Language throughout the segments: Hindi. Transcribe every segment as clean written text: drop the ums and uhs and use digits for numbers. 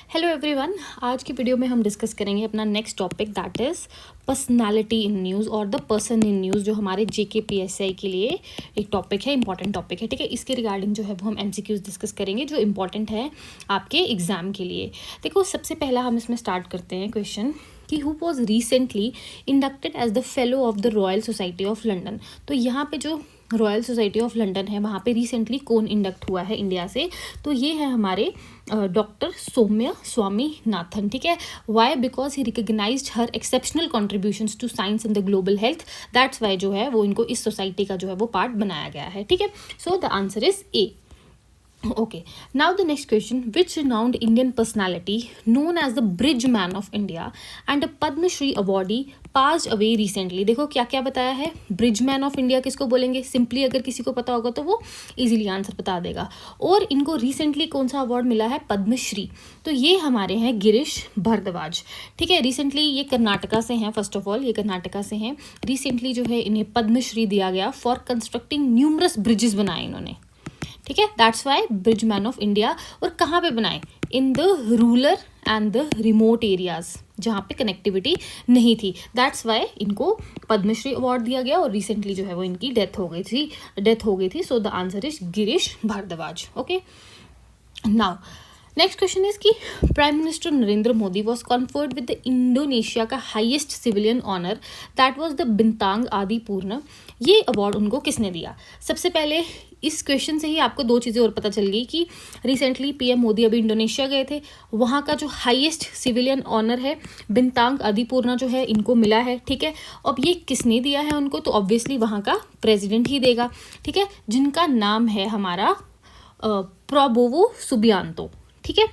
हेलो एवरीवन, आज की वीडियो में हम डिस्कस करेंगे अपना next topic that is personality in news और द पर्सन इन न्यूज़, जो हमारे JKPSI के लिए एक टॉपिक है, इंपॉर्टेंट टॉपिक है। ठीक है, इसके रिगार्डिंग जो है वो हम MCQs डिस्कस करेंगे जो इंपॉर्टेंट है आपके एग्जाम के लिए। देखो, सबसे पहला हम इसमें स्टार्ट करते हैं क्वेश्चन कि who was recently inducted as the fellow of the Royal Society of London. तो यहाँ पे जो रॉयल सोसाइटी ऑफ लंडन है वहाँ पे रिसेंटली कौन इंडक्ट हुआ है इंडिया से, तो ये है हमारे डॉक्टर सौम्या स्वामीनाथन। ठीक है, why? Because he recognised her exceptional contributions to science and the global health, that's why जो है वो इनको इस सोसाइटी का जो है वो पार्ट बनाया गया है। ठीक है, सो the answer is a. Okay, now the next question, which renowned Indian personality known as the Bridge Man of India and a Padma Shri awardee passed away recently? देखो क्या क्या बताया है, Bridge Man of India किसको बोलेंगे? सिंपली अगर किसी को पता होगा तो वो इजीली आंसर बता देगा। और इनको रिसेंटली कौन सा अवार्ड मिला है? पद्मश्री। तो ये हमारे हैं गिरीश भारद्वाज। ठीक है, रिसेंटली ये कर्नाटका से हैं। फर्स्ट ऑफ ऑल ये कर्नाटका से हैं। रिसेंटली जो है इन्हें पद्मश्री दिया गया फॉर कंस्ट्रक्टिंग न्यूमरस ब्रिजेस बनाए इन्होंने। ठीक है, that's Y bridge man of India. और कहाँ पे बनाए? In the rural and the remote areas जहाँ पे कनेक्टिविटी नहीं थी, दैट्स वाई इनको पद्मश्री अवार्ड दिया गया। और रिसेंटली जो है वो इनकी डेथ हो गई थी। So the answer is Girish Bharadwaj. Okay, now next question is कि prime minister Narendra Modi was conferred with the Indonesia का highest civilian honour that was the Bintang Adipurna. ये अवार्ड उनको किसने दिया? सबसे पहले इस क्वेश्चन से ही आपको दो चीज़ें और पता चल गई कि रिसेंटली PM मोदी अभी इंडोनेशिया गए थे, वहाँ का जो हाईएस्ट सिविलियन ऑनर है बिंतांग आदिपूर्णा जो है इनको मिला है। ठीक है, अब ये किसने दिया है उनको? तो ऑब्वियसली वहाँ का प्रेसिडेंट ही देगा। ठीक है, जिनका नाम है हमारा प्राबोवो सुबियांतो। ठीक है,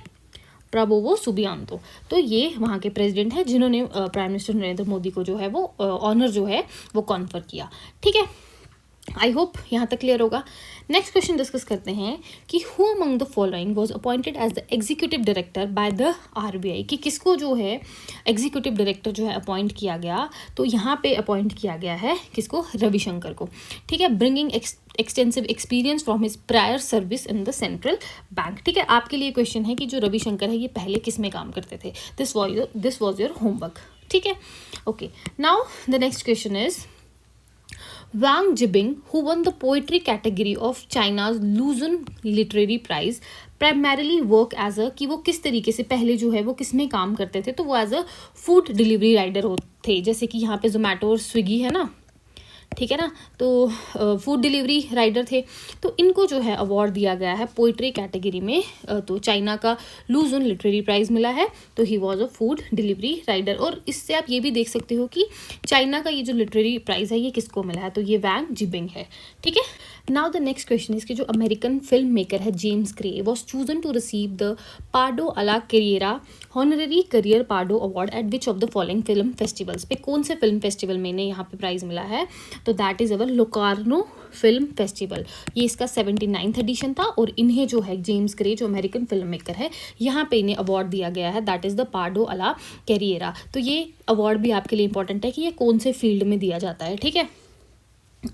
प्राबोवो सुबियांतो। तो ये वहाँ के प्रेसिडेंट हैं जिन्होंने प्राइम मिनिस्टर नरेंद्र मोदी को जो है वो ऑनर जो है वो कॉन्फर किया। ठीक है, आई होप यहाँ तक क्लियर होगा। नेक्स्ट क्वेश्चन डिस्कस करते हैं कि who among the following was appointed as the executive director by the RBI, कि किसको जो है एग्जीक्यूटिव डायरेक्टर जो है अपॉइंट किया गया। तो यहाँ पे अपॉइंट किया गया है किसको? रविशंकर को। ठीक है, bringing extensive experience from his prior service in the central bank. ठीक है, आपके लिए क्वेश्चन है कि जो रविशंकर है ये पहले किस में काम करते थे? This was your homework. ठीक है, okay, now the next question is Wang Jibing, who won the poetry category of China's Luzon Literary Prize, primarily work as a, कि वो किस तरीके से पहले जो है वो किस में काम करते थे? तो वो as a food delivery rider थे, जैसे कि यहाँ पे जोमेटो और स्विगी है ना, ठीक है ना, तो फूड डिलीवरी राइडर थे। तो इनको जो है अवार्ड दिया गया है पोइट्री कैटेगरी में। तो चाइना का लुज़ोन लिटरेरी प्राइज़ मिला है, तो he was a food delivery rider. और इससे आप ये भी देख सकते हो कि चाइना का ये जो लिटरेरी प्राइज़ है ये किसको मिला है? तो ये वैंग जिबिंग है। ठीक है, now the next question is कि जो अमेरिकन फिल्म मेकर है James Gray was chosen to receive the Pardo alla Carriera honorary career Pardo award at which of the following film festivals? पे कौन से फिल्म फेस्टिवल में इन्हें यहाँ पे प्राइज़ मिला है? तो that is our Locarno film festival. ये इसका 79th एडिशन था और इन्हें जो है जेम्स ग्रे जो अमेरिकन फिल्म मेकर है यहाँ पे इन्हें अवार्ड दिया गया है, that is the Pardo alla कैरियरा। तो ये अवार्ड भी आपके लिए इंपॉर्टेंट है कि ये कौन से फील्ड में दिया जाता है। ठीक है,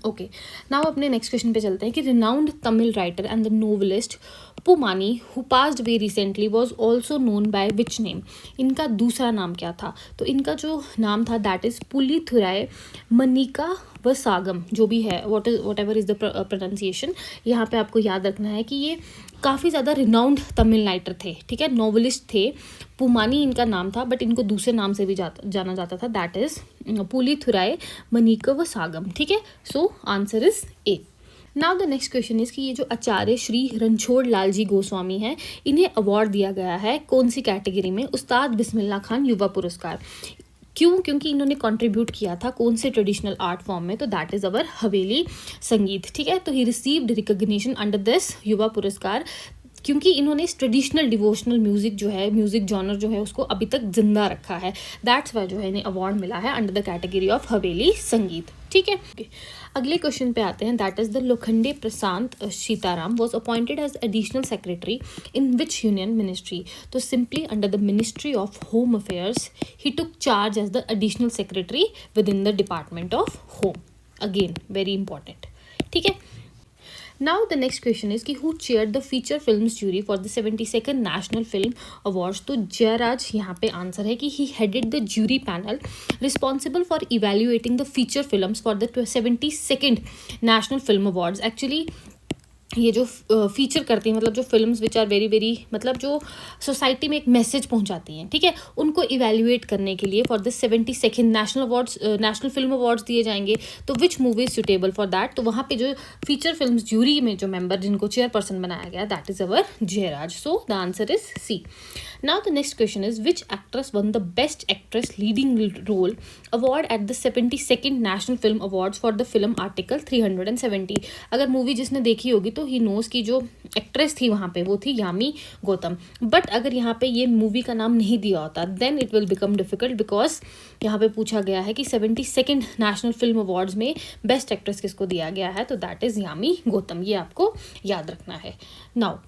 ओके, नाउ अपने नेक्स्ट क्वेश्चन पे चलते हैं कि renowned Tamil writer and the novelist Poomani who passed away recently was also known by which name? इनका दूसरा नाम क्या था? तो इनका जो नाम था दैट इज़ पुलिथुराय मनिका वसागम, जो भी है what ever is the pronunciation. यहाँ पे आपको याद रखना है कि ये काफ़ी ज़्यादा रिनाउंड तमिल राइटर थे। ठीक है, नॉवलिस्ट थे। पुमानी इनका नाम था, बट इनको दूसरे नाम से भी जाना जाता था, दैट इज़ पुलिथुराय मनिका वसागम। ठीक है, so answer is a. Now the next question is कि ये जो आचार्य श्री रणछोड़ लाल जी गोस्वामी हैं इन्हें अवार्ड दिया गया है कौन सी कैटेगरी में? उस्ताद बिस्मिल्लाह खान युवा पुरस्कार। क्यों? क्योंकि इन्होंने कंट्रीब्यूट किया था कौन से ट्रेडिशनल आर्ट फॉर्म में? तो दैट इज़ अवर हवेली संगीत। ठीक है, तो he received recognition under this युवा पुरस्कार क्योंकि इन्होंने ट्रेडिशनल डिवोशनल म्यूजिक जो है, म्यूजिक जॉनर जो है उसको अभी तक जिंदा रखा है, दैट्स वाई जो है इन्हें अवार्ड मिला है अंडर द कैटेगरी ऑफ हवेली संगीत। ठीक है, अगले क्वेश्चन पे आते हैं, that is the Lokhande Prashant Sitaram was appointed as additional secretary in which union ministry? तो simply under the ministry of home affairs he took charge as the additional secretary within the department of home. Again very important. ठीक है, now the next question is कि who chair the feature films jury for the 72nd national film awards. तो जयराज यहाँ पे आंसर है कि ही headed the jury panel responsible for evaluating the feature films for the 72nd national film awards. Actually ये जो फीचर करती हैं, मतलब जो films which are very very, मतलब जो सोसाइटी में एक मैसेज पहुंचाती हैं, ठीक है, उनको इवेल्युएट करने के लिए for the 72nd national film awards दिए जाएंगे. तो which movie is suitable for that. तो वहाँ पे जो फीचर फिल्म्स ज्यूरी में जो मेंबर जिनको चेयरपर्सन बनाया गया, that is our Jayraj. So the answer is C. Now the next question is which actress won the Best Actress Leading Role award at the 72nd National Film Awards for the film Article 370. अगर मूवी जिसने देखी होगी तो ही नोज की जो एक्ट्रेस थी वहाँ पे वो थी यामी गौतम. बट अगर यहाँ पे ये मूवी का नाम नहीं दिया होता then it will become difficult, because यहाँ पे पूछा गया है कि 72nd नेशनल फिल्म अवार्ड्स में बेस्ट एक्ट्रेस किसको दिया गया है. तो दैट इज यामी गौतम. ये आपको याद रखना है. Now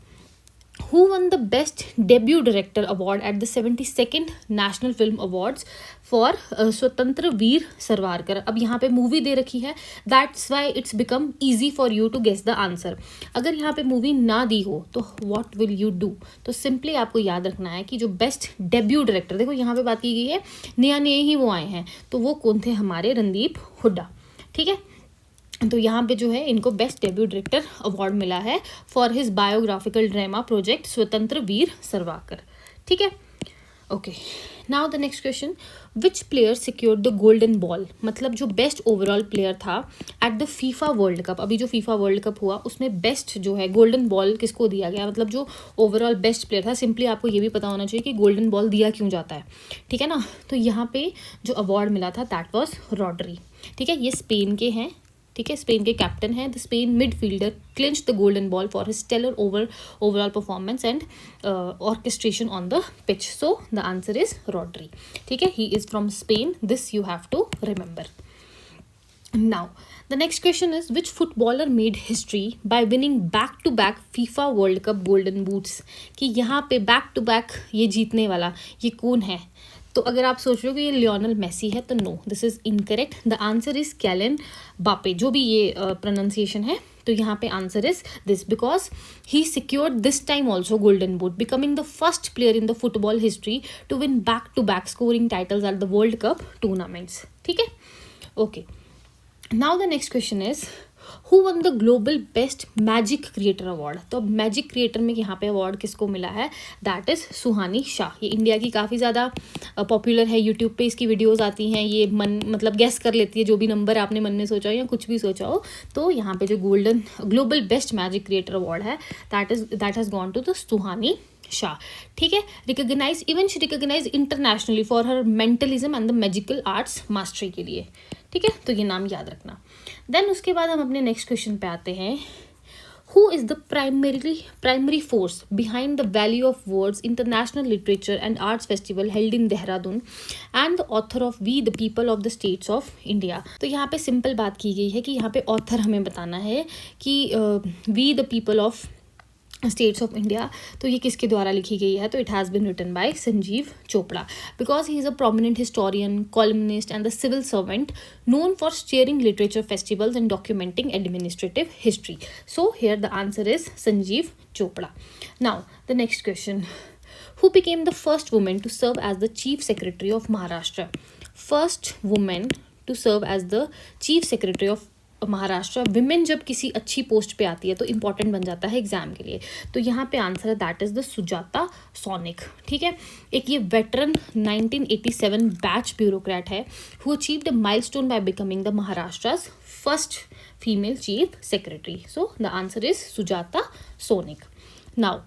who won the best debut director award at the 72nd national film awards for स्वतंत्र वीर सरवारकर. अब यहाँ पे मूवी दे रखी है, that's why it's become easy for you to guess the answer. अगर यहाँ पे मूवी ना दी हो तो व्हाट विल यू डू. तो सिंपली आपको याद रखना है कि जो बेस्ट डेब्यू डायरेक्टर, देखो यहाँ पे बात की गई है नया नए ही वो आए हैं, तो वो कौन थे, हमारे रणदीप हुड्डा. ठीक है, तो यहाँ पे जो है इनको बेस्ट डेब्यू डायरेक्टर अवार्ड मिला है for his biographical drama project स्वतंत्र वीर सरवाकर. ठीक है, okay. Now the next question, which player secured the golden ball. मतलब जो बेस्ट ओवरऑल प्लेयर था at the FIFA World cup. अभी जो फीफा वर्ल्ड कप हुआ उसमें बेस्ट जो है गोल्डन बॉल किसको दिया गया, मतलब जो ओवरऑल बेस्ट प्लेयर था. सिंपली आपको ये भी पता होना चाहिए कि गोल्डन बॉल दिया क्यों जाता है, ठीक है ना. तो यहाँ पे जो अवार्ड मिला था दैट वॉज रॉड्री. ठीक है, ये स्पेन के हैं, ठीक है, स्पेन के कैप्टन हैं. The Spain midfielder clinch the golden ball for his stellar overall performance and orchestration on the pitch. So the answer is Rodri. ठीक है, he is from Spain. This you have to remember. Now the next question is which footballer made history by winning back to back FIFA World Cup golden boots. कि यहाँ पे बैक टू बैक ये जीतने वाला ये कौन है. तो अगर आप सोच रहे हो कि ये लियोनल मेसी है तो no, this is incorrect. The answer is Kylian Mbappe. जो भी ये प्रोनाउंसिएशन है, तो यहाँ पे answer is this, because he secured this time also golden boot, becoming the first player in the football history to win back to back scoring titles at the World Cup tournaments. ठीक है, okay. Now the next question is who won the global best magic creator award. तो अब मैजिक क्रिएटर में यहाँ पे अवार्ड किसको मिला है, दैट इज सुहानी शाह. ये इंडिया की काफ़ी ज़्यादा पॉपुलर है, यूट्यूब पे इसकी वीडियोस आती हैं. ये मतलब गेस कर लेती है जो भी नंबर आपने मन में सोचा हो या कुछ भी सोचा हो. तो यहाँ पे जो global best magic creator award है that has gone to the Suhani Shah. ठीक है, she recognise internationally for her mentalism and the magical arts mastery के लिए. ठीक है, तो ये नाम याद रखना. देन उसके बाद हम अपने नेक्स्ट क्वेश्चन पे आते हैं. Who is the primary force behind the Value of Words International Literature and Arts Festival held in Dehradun and the author of We the People of the States of India. तो यहाँ पे सिंपल बात की गई है कि यहाँ पे ऑथर हमें बताना है कि We the People of States of India, तो ये किसके द्वारा लिखी गई है. तो it has been written by Sanjeev Chopra, because he is a prominent historian, columnist and the civil servant known for chairing literature festivals and documenting administrative history. So here the answer is Sanjeev Chopra. Now the next question, who became the first woman to serve as the chief secretary of Maharashtra. First woman to serve as the chief secretary of Maharashtra. Women जब किसी अच्छी पोस्ट पे आती है तो इंपॉर्टेंट बन जाता है एग्जाम के लिए. तो यहाँ पे आंसर है that is the Sujata Saunik. ठीक है, एक ये वेटरन 1987 बैच ब्यूरोक्रेट है who achieved a milestone by becoming the Maharashtra's first female chief secretary. So the answer is Sujata Saunik. Now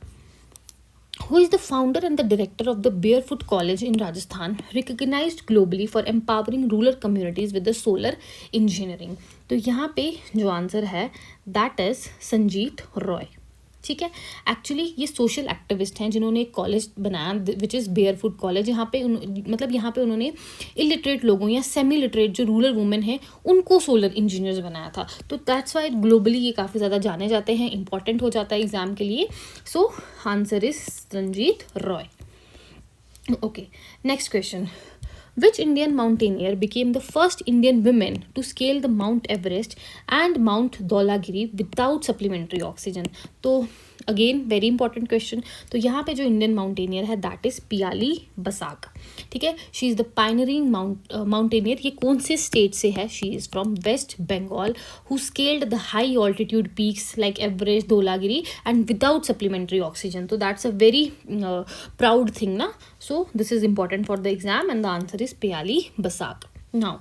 who is the founder and the director of the Barefoot College in Rajasthan, recognized globally for empowering rural communities with the solar engineering. तो यहाँ पे जो आंसर है दैट इज संजीत रॉय. ठीक है, एक्चुअली ये सोशल एक्टिविस्ट हैं जिन्होंने एक कॉलेज बनाया विच इज़ बेयरफुट कॉलेज. यहाँ पे मतलब यहाँ पे उन्होंने इलिटरेट लोगों या सेमी लिटरेट जो रूरल वुमेन हैं उनको सोलर इंजीनियर्स बनाया था. तो दैट्स वाई ग्लोबली ये काफ़ी ज़्यादा जाने जाते हैं, इंपॉर्टेंट हो जाता है एग्जाम के लिए. So answer is Sanjeet Roy. Okay, next question, Which Indian mountaineer became the first Indian woman to scale the Mount Everest and Mount Dhaulagiri without supplementary oxygen? तो अगेन वेरी इंपॉर्टेंट क्वेश्चन. तो यहाँ पे जो इंडियन माउंटेनियर है दैट इज पियाली बसाक. ठीक है, she is the pioneering mountaineer. ये कौन से स्टेट से है? She is from West Bengal who scaled the high altitude peaks like Everest, Dhaulagiri and without supplementary oxygen. तो that's a very proud thing ना. So this is important for the exam and the answer is Piyali Basak. Now,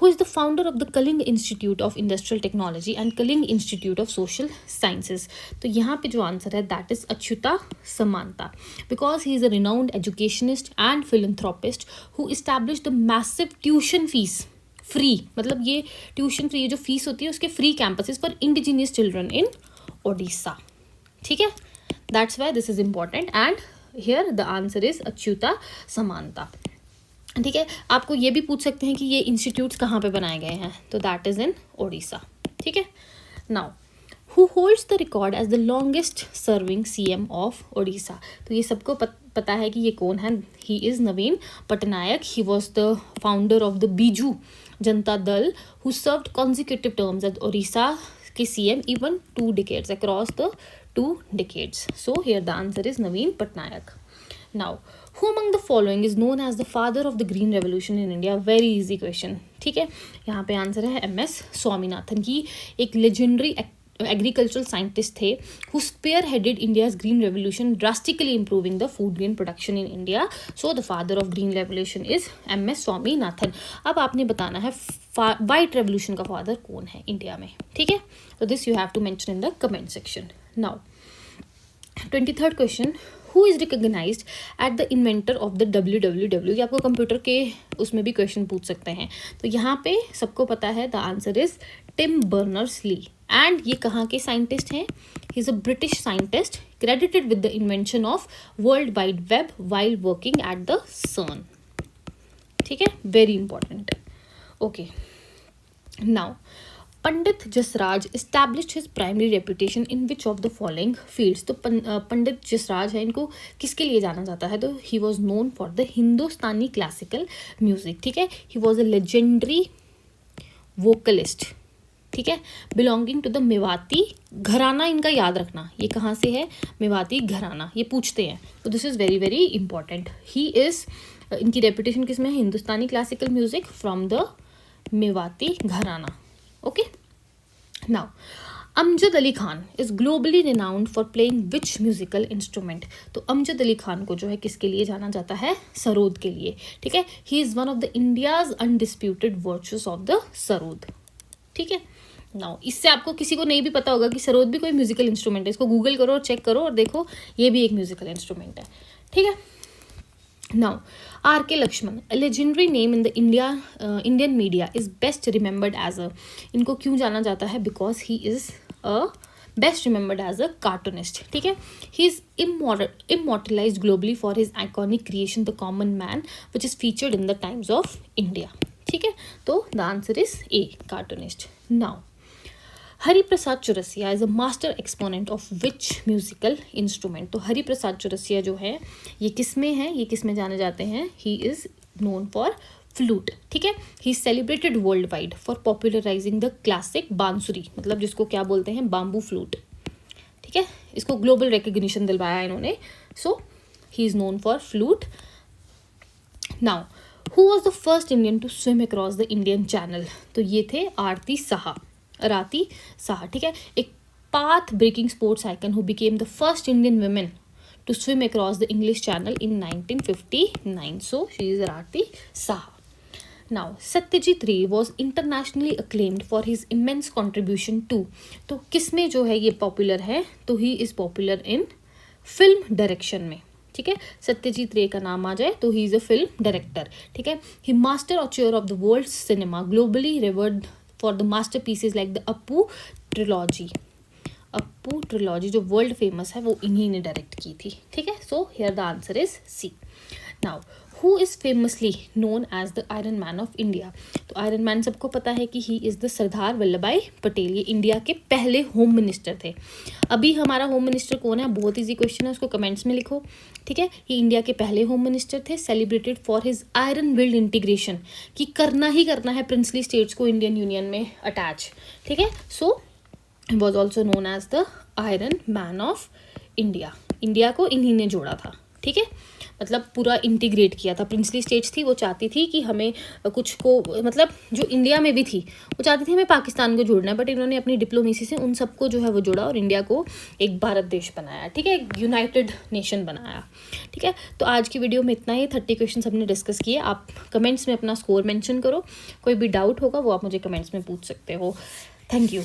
who is the founder of the Kaling Institute of Industrial Technology and Kaling Institute of Social Sciences? तो यहाँ पे जो आंसर है that is Achyuta समांता, because he is a renowned educationist and philanthropist who establish the massive tuition fees free, मतलब ये ट्यूशन फ्री जो फीस होती है उसके free campuses for indigenous children in Odisha. ठीक है, that's why this is important and here the answer is Achyuta समांता. ठीक है, आपको ये भी पूछ सकते हैं कि ये इंस्टीट्यूट्स कहाँ पे बनाए गए हैं, तो दैट इज इन ओडिशा. ठीक है, now who holds the record as the longest serving CM of Odisha? तो ये सबको पता है कि ये कौन है. He is Naveen Patnaik. He was the founder of the Biju Janata Dal who served consecutive terms as Odisha के CM even 2 decades across the 2 decades. So here the answer is Naveen Patnaik. Now, who among the following is known as the father of the Green Revolution in India? Very easy question. ठीक है, यहाँ पे आंसर है MS स्वामीनाथन. ही एक legendary agricultural scientist थे who spearheaded India's green revolution, drastically improving the food grain production in India. So the father of green revolution is MS Swaminathan. अब आपने बताना है white revolution का father कौन है इंडिया में. ठीक है, तो this you have to mention in the comment section. Now, 23rd question. Who is recognized at the inventor of the WWW? ये आपको कंप्यूटर के उसमें भी क्वेश्चन पूछ सकते हैं. तो यहाँ पे सबको पता है the answer is Tim Berners Lee. And ये कहाँ के साइंटिस्ट हैं? He is a British scientist credited with the invention of World Wide Web while working at the CERN. ठीक है, very important. Okay, now Pandit Jasraj established his primary reputation in which of the following fields? तो पंडित जसराज है, इनको किसके लिए जाना जाता है? तो he was known for the Hindustani classical music. ठीक है, he was a legendary vocalist. ठीक है, बिलोंगिंग टू द मेवाती घराना. इनका याद रखना, ये कहाँ से है? मेवाती घराना, ये पूछते हैं. तो this is very very important. He is, इनकी रेपुटेशन किस में है? Hindustani classical music from the Mewati gharana. Okay, now Amjad Ali Khan is globally renowned for playing which musical instrument? तो अमजद अली खान को जो है किसके लिए जाना जाता है? सरोद के लिए. ठीक है, he is one of the India's undisputed virtuous of the sarod. ठीक है, नाउ इससे आपको किसी को नहीं भी पता होगा कि सरोद भी कोई म्यूजिकल इंस्ट्रूमेंट है. इसको गूगल करो और चेक करो और देखो, ये भी एक म्यूजिकल इंस्ट्रूमेंट है. ठीक है, now R.K. Lakshman, a legendary name in the Indian media, is best remembered as a, इनको क्यों जाना जाता है? Because he is a best remembered as a cartoonist. ठीक है, he is immortalized globally for his iconic creation The Common Man, which is featured in the Times of India. ठीक है, तो the answer is A, cartoonist. Now, Hariprasad Chaurasia is a master exponent of which musical instrument? तो हरिप्रसाद चौरसिया जो है ये किस में है? ये किस में जाने जाते हैं? He is known for flute. ठीक है, he is celebrated worldwide for popularising the classic bansuri, मतलब जिसको क्या बोलते हैं? Bamboo flute. ठीक है, इसको ग्लोबल रिकग्निशन दिलवाया इन्होंने. So he is known for flute. Now, who was the first Indian to swim across the Indian channel? तो ये थे राती साहा. ठीक है, एक path breaking sports icon who became the first Indian women to swim across the English Channel in 1959. So she is Rati Saha. Now, Satyajit Ray was internationally acclaimed for his immense contribution to. तो किस में जो है ये पॉपुलर है? तो he is popular in film direction में. ठीक है, सत्यजीत रे का नाम आ जाए तो he is a film director. ठीक है, he master auteur of the world cinema, globally revered for the masterpieces like the Apu trilogy. Apu trilogy जो वर्ल्ड फेमस है वो इन्हीं ने डायरेक्ट की थी. ठीक है, so here the answer is C. Now, who is famously known as the iron man of India. तो आयरन मैन सबको पता है कि he is the Sardar Vallabh भाई पटेल। ये इंडिया के पहले होम मिनिस्टर थे। अभी हमारा होम मिनिस्टर कौन है, बहुत ईजी क्वेश्चन है, उसको कमेंट्स में लिखो, ठीक है। ये इंडिया के पहले होम मिनिस्टर थे, celebrated for his iron willed integration, कि करना ही करना है प्रिंसली स्टेट्स को इंडियन यूनियन में अटैच, ठीक है। So was also known as the iron man of India. India को इन्हीं ने जोड़ा था, ठीक है, मतलब पूरा इंटीग्रेट किया था। प्रिंसली स्टेट्स थी, वो चाहती थी कि हमें कुछ को, मतलब जो इंडिया में भी थी वो चाहती थी हमें पाकिस्तान को जोड़ना है, बट इन्होंने अपनी डिप्लोमेसी से उन सबको जो है वो जोड़ा और इंडिया को एक भारत देश बनाया, ठीक है, एक यूनाइटेड नेशन बनाया, ठीक है। तो आज की वीडियो में इतना ही, 30 क्वेश्चन हमने डिस्कस किए। आप कमेंट्स में अपना स्कोर मेंशन करो, कोई भी डाउट होगा वो आप मुझे कमेंट्स में पूछ सकते हो। Thank you.